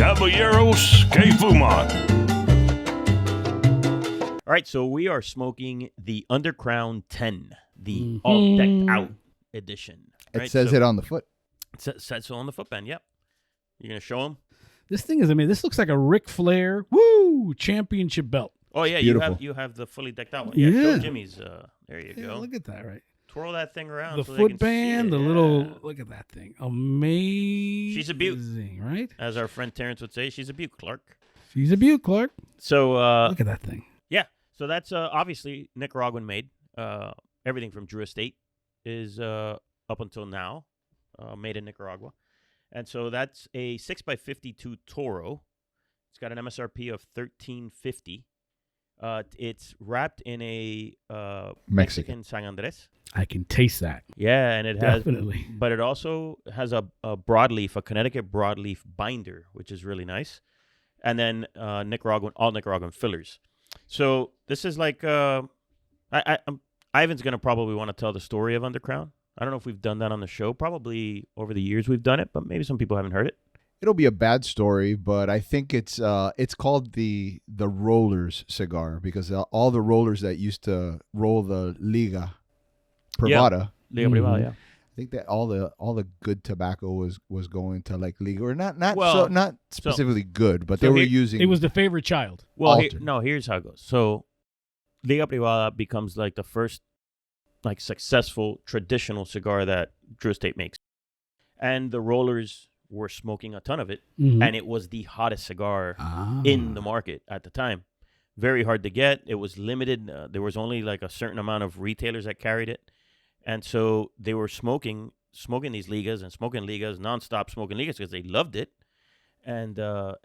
Caballeros que fuman. All right, so we are smoking the Undercrown 10, the all decked out edition. It right? says it on the foot. It says so on the footband, yep. You're going to show them? This thing is, this looks like a Ric Flair, championship belt. Oh, yeah, you have the fully decked out one. Yeah, show Jimmy's. There you go. Look at that, right? Twirl that thing around. The so they can see footband, it. the little, look at that thing. Amazing. She's a beaut. Right? As our friend Terrence would say, she's a beaut, Clark. She's a beaut, Clark. So, look at that thing. Yeah, so that's obviously Nicaraguan made. Everything from Drew Estate is up until now made in Nicaragua. And so that's a 6x52 Toro. It's got an MSRP of $13.50. It's wrapped in a Mexican San Andrés. I can taste that. Yeah, and it Definitely. but it also has a broadleaf, a Connecticut broadleaf binder, which is really nice. And then all Nicaraguan fillers. So this is like Ivan's gonna probably want to tell the story of Undercrown. I don't know if we've done that on the show. Probably over the years we've done it, but maybe some people haven't heard it. It'll be a bad story, but I think it's called the Rollers cigar because all the rollers that used to roll the Liga Privada. Liga Privada, yeah. I think that all the good tobacco was going to like Liga, or not specifically good, but they were using. It was the favorite child. Well, here's how it goes. So Liga Privada becomes like the first like successful traditional cigar that Drew Estate makes, and the rollers were smoking a ton of it, and it was the hottest cigar in the market at the time. Very hard to get. It was limited. There was only like a certain amount of retailers that carried it, and so they were smoking these Ligas and smoking Ligas nonstop, smoking Ligas because they loved it. And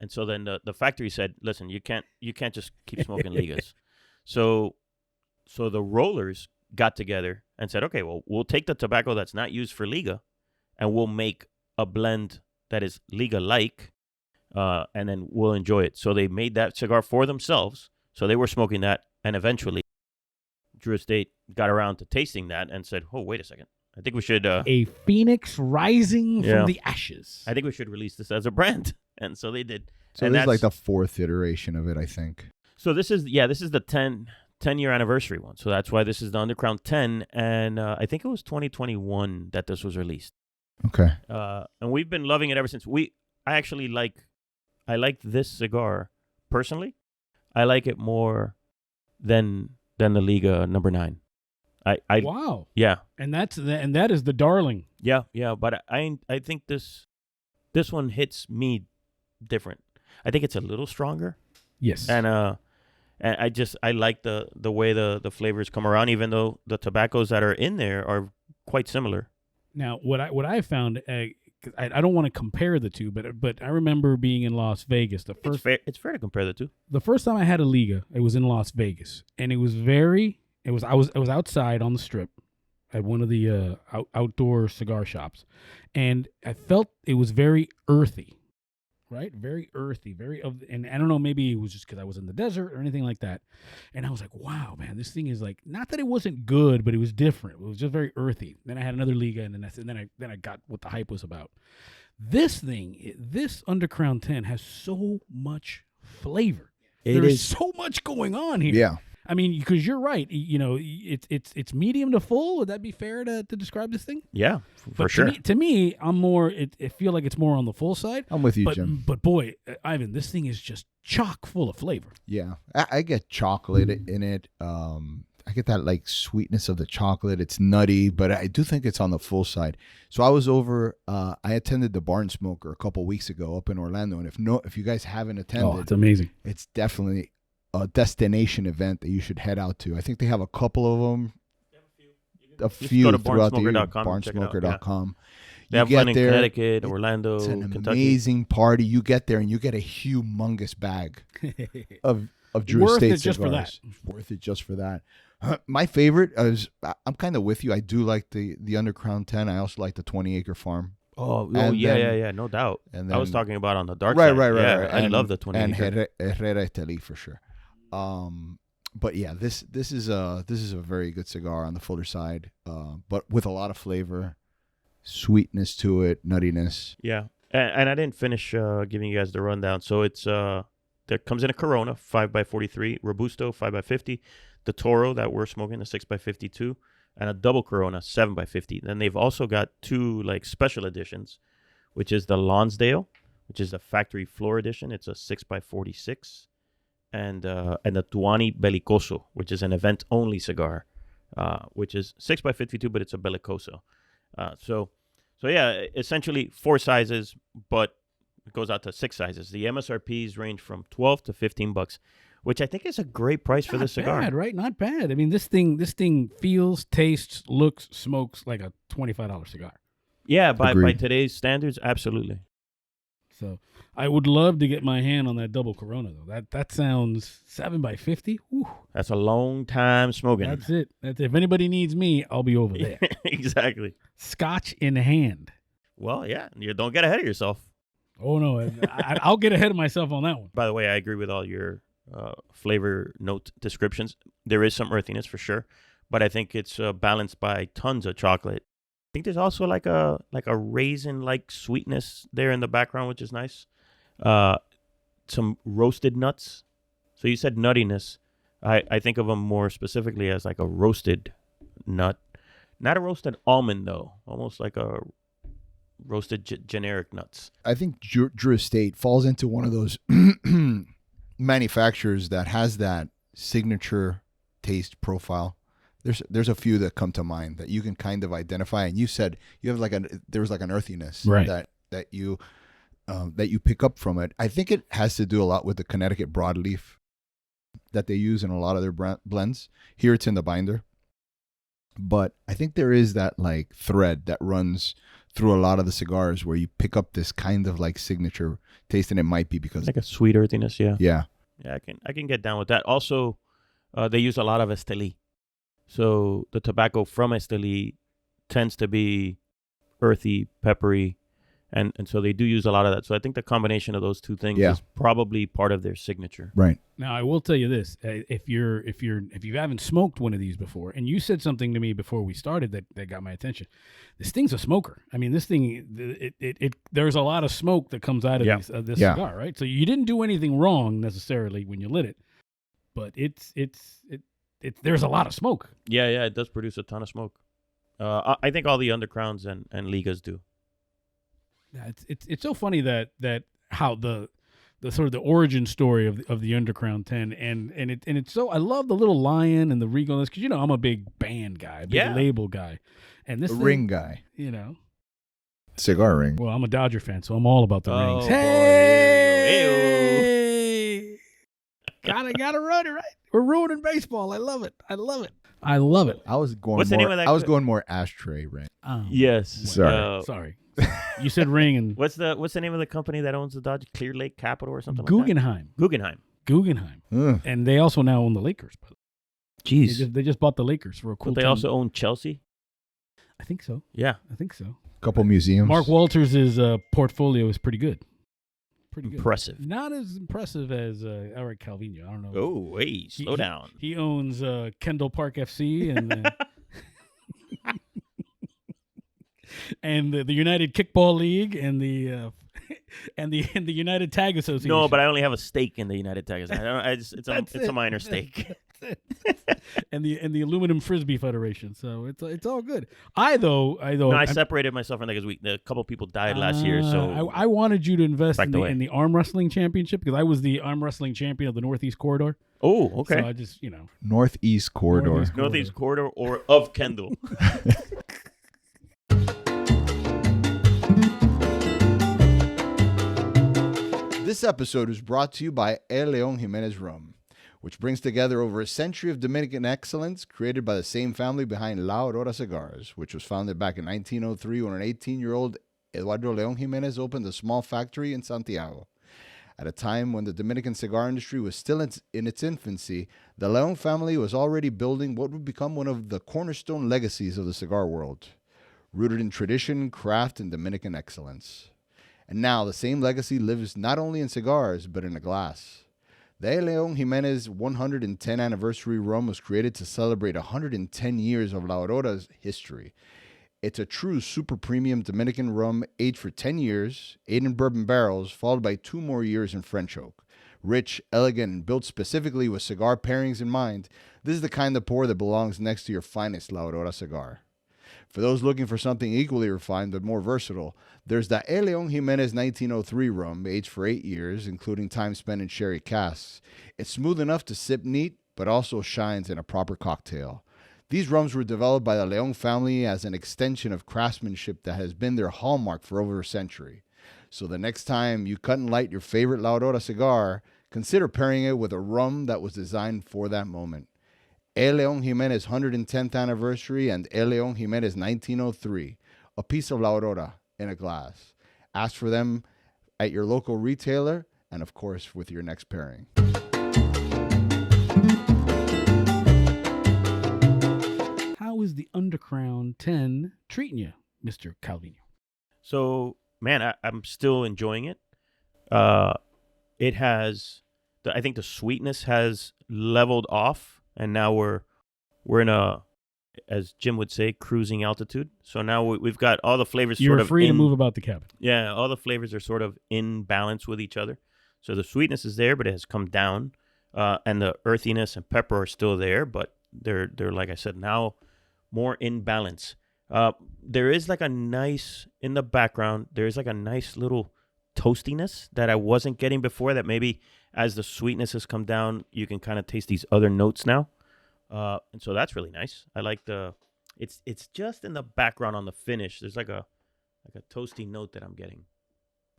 so then the factory said, "Listen, you can't just keep smoking Ligas." So the rollers got together and said, "Okay, well, we'll take the tobacco that's not used for Liga, and we'll make a blend that is Liga-like, and then we'll enjoy it." So they made that cigar for themselves. So they were smoking that, and eventually Drew Estate got around to tasting that and said, "Oh, wait a second. I think we should..." a phoenix rising from the ashes. I think we should release this as a brand. And so they did. So and this is like the fourth iteration of it, I think. So this is the 10-year anniversary one. So that's why this is the Undercrown 10. And I think it was 2021 that this was released. Okay. And we've been loving it ever since. I like this cigar personally. I like it more than the Liga number 9. Wow. Yeah. And that is the darling. Yeah. But I think this one hits me different. I think it's a little stronger. Yes. And I like the way the flavors come around, even though the tobaccos that are in there are quite similar. Now, what I found, I don't want to compare the two, but I remember being in Las Vegas. It's fair to compare the two. The first time I had a Liga, it was in Las Vegas, and I was outside on the Strip at one of the outdoor cigar shops, and I felt it was very earthy, right? Very earthy, and I don't know, maybe it was just because I was in the desert or anything like that, and I was like, wow, man, this thing is like, not that it wasn't good, but it was different. It was just very earthy. Then I had another Liga, and then I got what the hype was about. This Undercrown 10 has so much flavor. There is so much going on here. Yeah. I mean, because you're right. It's medium to full. Would that be fair to describe this thing? Yeah, for sure. To me, I'm more. I feel like it's more on the full side. I'm with you, Jim. But boy, Ivan, this thing is just chock full of flavor. Yeah, I get chocolate in it. I get that like sweetness of the chocolate. It's nutty, but I do think it's on the full side. So I was over. I attended the Barn Smoker a couple weeks ago up in Orlando, and if you guys haven't attended, it's amazing. It's definitely a destination event that you should head out to. I think they have a couple of them. A few go to throughout the year. barnsmoker.com. Barnsmoker.com. They have one in Connecticut, Orlando, it's an Kentucky. amazing party. You get there and you get a humongous bag of Drew Worth Estate it just for cigars. Worth it just for that. My favorite is, I'm kind of with you. I do like the Undercrown 10. I also like the 20 Acre Farm. Yeah, no doubt. And then, I was talking about on the dark side. Right. I love the 20 and Acre. Herrera Esteli for sure. But yeah, this is a very good cigar on the fuller side, but with a lot of flavor, sweetness to it, nuttiness. Yeah, And I didn't finish giving you guys the rundown. So it's that comes in a Corona 5x43, Robusto 5x50, the Toro that we're smoking, a 6x52, and a double Corona 7x50. Then they've also got two like special editions, which is the Lonsdale, which is the factory floor edition. It's a 6x46, and the Tuani Bellicoso, which is an event only cigar, which is 6x52, but it's a Bellicoso. So yeah, essentially 4 sizes, but it goes out to 6 sizes. The MSRPs range from $12 to $15, which I think is a great price for this cigar. Not bad, right? Not bad. I mean, this thing feels, tastes, looks, smokes like a $25 cigar. Yeah, by today's standards, absolutely. So I would love to get my hand on that double Corona though. That sounds 7x50. Whew. That's a long time smoking. That's it. If anybody needs me, I'll be over there. Exactly. Scotch in hand. Well, yeah, you don't get ahead of yourself. Oh no, I'll get ahead of myself on that one. By the way, I agree with all your flavor note descriptions. There is some earthiness for sure, but I think it's balanced by tons of chocolate. I think there's also like a raisin like sweetness there in the background, which is nice. Some roasted nuts. So you said nuttiness. I think of them more specifically as like a roasted nut, not a roasted almond though. Almost like a roasted generic nuts. I think Drew Estate falls into one of those manufacturers that has that signature taste profile. There's a few that come to mind that you can kind of identify, and you said you have there was like an earthiness right. that you pick up from it. I think it has to do a lot with the Connecticut broadleaf that they use in a lot of their blends. Here it's in the binder, but I think there is that like thread that runs through a lot of the cigars where you pick up this kind of like signature taste, and it might be because like a sweet earthiness. Yeah. I can get down with that. Also, they use a lot of Esteli. So the tobacco from Esteli tends to be earthy, peppery, and so they do use a lot of that. So I think the combination of those two things is probably part of their signature. Right. Now I will tell you this: if you haven't smoked one of these before, and you said something to me before we started that got my attention, this thing's a smoker. I mean, this thing there's a lot of smoke that comes out of this cigar, right? So you didn't do anything wrong necessarily when you lit it, but there's a lot of smoke. Yeah, it does produce a ton of smoke. I think all the Undercrowns and Ligas do. Yeah, it's so funny that how the sort of the origin story of the Undercrown 10 and it's so I love the little lion and the regal because I'm a big band guy, big label guy, and this ring guy, cigar ring. Well, I'm a Dodger fan, so I'm all about the rings. Boy. Hey, gotta run it right. We're ruining baseball. I love it. I was going more ashtray ring. Yes. Sorry. You said ring and what's the name of the company that owns the Dodgers? Clear Lake Capital or something Guggenheim. like that? Guggenheim. And they also now own the Lakers. Jeez. They just bought the Lakers for a cool But they also own Chelsea? I think so. Yeah. I think so. Couple museums. Mark Walters' portfolio is pretty good. Pretty good. Impressive. Not as impressive as Eric Calvino. I don't know. Oh, hey, slow down. He owns Kendall Park FC and and the United Kickball League and the United Tag Association. No, but I only have a stake in the United Tag Association. It's a minor stake. and the Aluminum Frisbee Federation. So it's all good. I separated myself from that because a couple people died last year. So I wanted you to invest in the arm wrestling championship because I was the arm wrestling champion of the Northeast Corridor. Oh, okay. So I just Northeast Corridor. Northeast Corridor or of Kendall. This episode is brought to you by El León Jimenez Rum, which brings together over a century of Dominican excellence created by the same family behind La Aurora Cigars, which was founded back in 1903 when an 18-year-old Eduardo León Jimenez opened a small factory in Santiago. At a time when the Dominican cigar industry was still in its infancy, the León family was already building what would become one of the cornerstone legacies of the cigar world, rooted in tradition, craft, and Dominican excellence. And now the same legacy lives not only in cigars, but in a glass. The El León Jimenez 110 anniversary rum was created to celebrate 110 years of La Aurora's history. It's a true super premium Dominican rum aged for 10 years, aged in bourbon barrels, followed by 2 more years in French oak. Rich, elegant, and built specifically with cigar pairings in mind, this is the kind of pour that belongs next to your finest La Aurora cigar. For those looking for something equally refined but more versatile, there's the E. León Jiménez 1903 rum, aged for 8 years, including time spent in sherry casks. It's smooth enough to sip neat, but also shines in a proper cocktail. These rums were developed by the León family as an extension of craftsmanship that has been their hallmark for over a century. So the next time you cut and light your favorite La Aurora cigar, consider pairing it with a rum that was designed for that moment. E. León Jiménez 110th anniversary and E. León Jiménez 1903, a piece of La Aurora in a glass. Ask for them at your local retailer and, of course, with your next pairing. How is the Undercrown 10 treating you, Mr. Calvino? So, man, I'm still enjoying it. It has, I think the sweetness has leveled off, and now we're in a, as Jim would say, cruising altitude. So now we've got all the flavors You're sort of free to move about the cabin. Yeah, all the flavors are sort of in balance with each other. So the sweetness is there, but it has come down, and the earthiness and pepper are still there, but they're like I said, now more in balance. There is like a nice, in the background, there is like a nice little toastiness that I wasn't getting before, that maybe as the sweetness has come down, you can kind of taste these other notes now. And so that's really nice. I like it's just in the background on the finish. There's like a toasty note that I'm getting.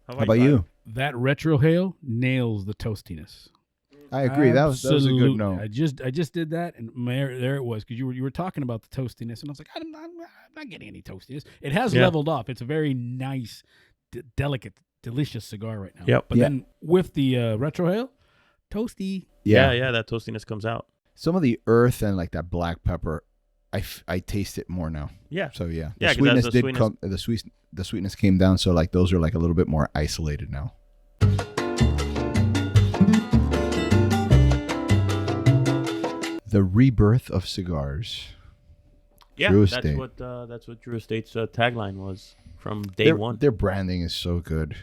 How about you? That retrohale nails the toastiness. I agree. That was a good note. I just did that, and there it was, because you were talking about the toastiness, and I was like, I'm not getting any toastiness. It has leveled off. It's a very nice, delicate, delicious cigar right now. Yep. But then with the retrohale, toasty. Yeah, that toastiness comes out. Some of the earth and like that black pepper, I taste it more now. Yeah. So yeah, Yeah, the sweetness the did sweetness. come. The sweetness came down. So like those are like a little bit more isolated now. The rebirth of cigars. Yeah, Drew that's Estate. what Drew Estate's tagline was from day one. Their branding is so good.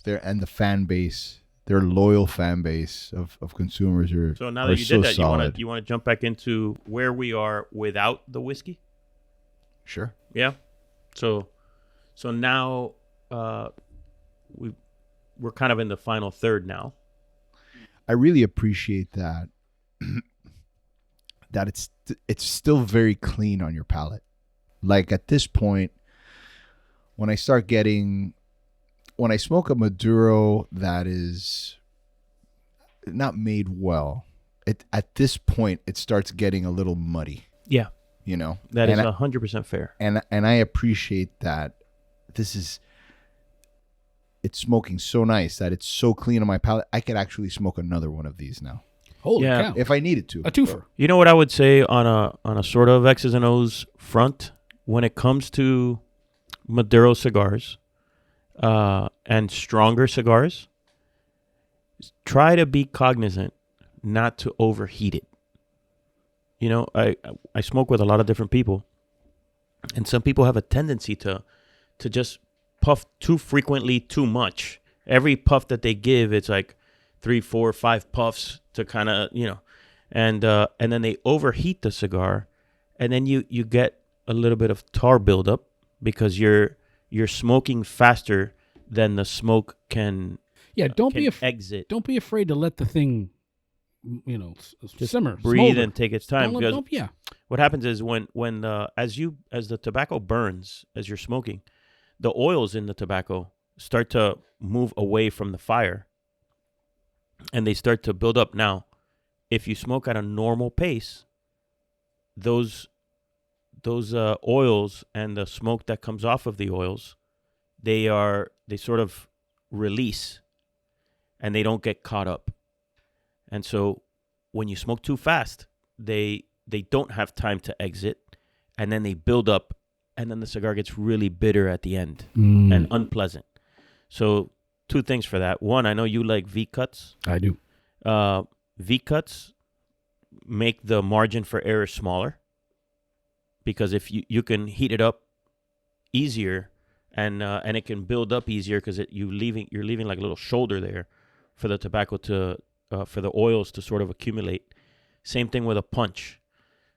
And the fan base, their loyal fan base of consumers are. So now that you so did that, solid. you want to jump back into where we are without the whiskey? Sure. Yeah. So now we're kind of in the final third now. I really appreciate that. That it's still very clean on your palate. Like at this point, when I smoke a Maduro that is not made well, at this point it starts getting a little muddy. Yeah. You know, That is 100% fair. and I appreciate that. It's smoking so nice that it's so clean on my palate. I could actually smoke another one of these now Holy Yeah. cow. if I needed to. A twofer. You know what I would say on a sort of X's and O's front when it comes to Maduro cigars and stronger cigars? Try to be cognizant not to overheat it. You know, I smoke with a lot of different people, and some people have a tendency to just puff too frequently, too much. Every puff that they give, it's like 3, 4, 5 puffs to kind of, and then they overheat the cigar, and then you get a little bit of tar buildup because you're smoking faster than the smoke can. Yeah, don't be exit. Don't be afraid to let the thing, Just simmer, breathe smolder. and take its time. Because Yeah. what happens is when as the tobacco burns as you're smoking, the oils in the tobacco start to move away from the fire, and they start to build up. Now, if you smoke at a normal pace, those oils and the smoke that comes off of the oils, they sort of release, and they don't get caught up. And so when you smoke too fast, they don't have time to exit, and then they build up, and then the cigar gets really bitter at the end and unpleasant. So 2 things for that. One, I know you like V-cuts. I do. V-cuts make the margin for error smaller, because if you can heat it up easier, and it can build up easier because you're leaving like a little shoulder there for the tobacco to for the oils to sort of accumulate. Same thing with a punch.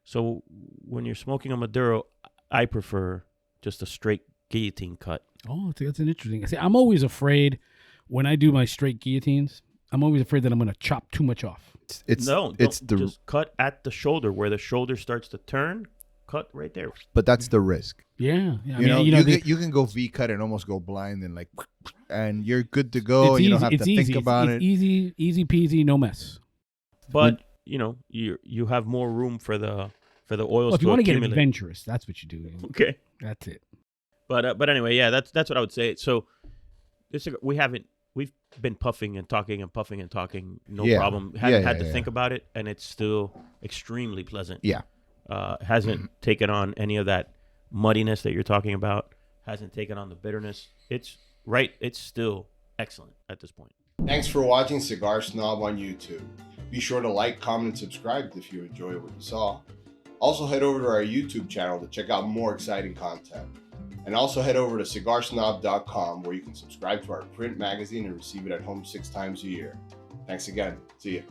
So when you're smoking a Maduro, I prefer just a straight guillotine cut. Oh, that's an interesting. See, I'm always afraid when I do my straight guillotines. I'm always afraid that I'm going to chop too much off. Just cut at the shoulder where the shoulder starts to turn. Cut right there. But that's the risk. Yeah. You can go V cut and almost go blind and you're good to go. You don't have to think about it. Easy peasy, no mess. But you have more room for the oils. Well, if you want to get adventurous, that's what you do. Okay, that's it. But anyway, yeah, that's what I would say. So we've been puffing and talking, no problem. Haven't had to think about it, and it's still extremely pleasant. Yeah. Hasn't taken on any of that muddiness that you're talking about. Hasn't taken on the bitterness. It's still excellent at this point. Thanks for watching Cigar Snob on YouTube. Be sure to like, comment, and subscribe if you enjoyed what you saw. Also head over to our YouTube channel to check out more exciting content. And also head over to cigarsnob.com where you can subscribe to our print magazine and receive it at home 6 times a year. Thanks again. See you.